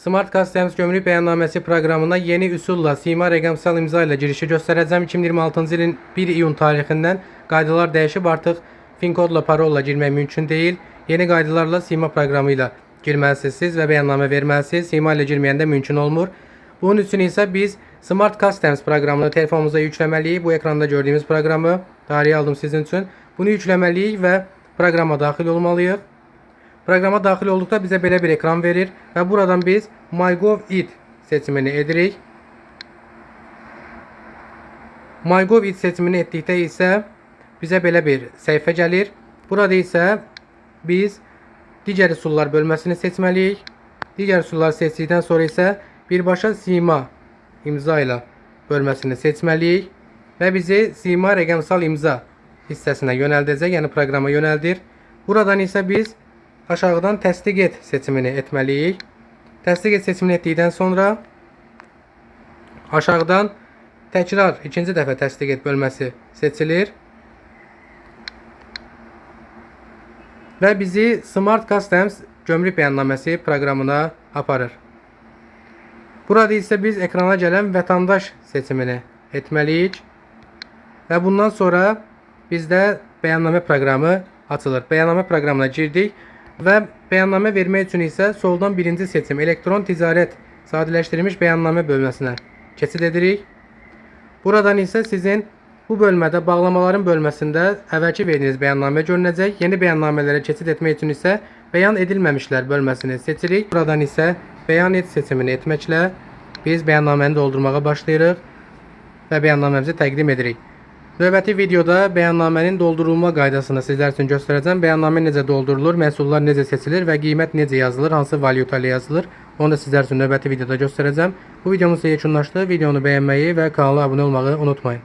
Smart Customs Gömrük Bəyannamesi proqramına yeni üsulla sima rəqəmsal imza ilə girişi göstərəcəm. 2026-cı ilin 1 iyun tarixindən qaydalar dəyişib, artıq PIN kodla, parolla girmək mümkün deyil. Yeni qaydalarla sima proqramı ilə girməlisiniz və bəyannamə verməlisiniz. Sima ilə girməyəndə mümkün olmur. Bunun üçün isə biz Smart Customs proqramını telefonumuza yükləməliyik. Bu ekranda gördüyümüz proqramı tarihi aldım sizin üçün. Bunu yükləməliyik və proqrama daxil olmalıyıq. Proqrama daxil olduqda bizə belə bir ekran verir və buradan biz MyGov.it seçimini edirik. MyGov.it seçimini etdikdə isə bizə belə bir səhifə gəlir. Burada isə biz digər üsullar bölməsini seçməliyik. Digər üsulları seçdikdən sonra isə birbaşa sima imza ilə bölməsini seçməliyik və bizi sima rəqəmsal imza hissəsinə yönəldəcək, yəni proqrama yönəldir. Buradan isə biz aşağıdan təsdiq et seçimini etməliyik. Təsdiq et seçimini etdikdən sonra aşağıdan təkrar ikinci dəfə təsdiq et bölməsi seçilir və bizi Smart Customs gömrük bəyannaməsi proqramına aparır. Burada isə biz ekrana gələn vətəndaş seçimini etməliyik və bundan sonra bizdə bəyannamə proqramı açılır. Bəyannamə proqramına girdik və bəyannamə vermək üçün isə soldan birinci seçim elektron ticarət sadələşdirilmiş bəyannamə bölməsinə keçid edirik. Buradan isə sizin bu bölmədə bağlamaların bölməsində əvvəlki verdiyiniz bəyannamə görünəcək. Yeni bəyannamələrə keçid etmək üçün isə bəyan edilməmişlər bölməsini seçirik. Buradan isə bəyan et seçimini etməklə biz bəyannaməni doldurmağa başlayırıq və bəyannaməmizi təqdim edirik. Növbəti videoda bəyannamənin doldurulma qaydasını sizlər üçün göstərəcəm. Bəyannamə necə doldurulur, məhsullar necə seçilir və qiymət necə yazılır, hansı valyuta ilə yazılır. Onu da sizlər üçün növbəti videoda göstərəcəm. Bu videomuz yekunlaşdı. Videonu bəyənməyi və kanala abunə olmağı unutmayın.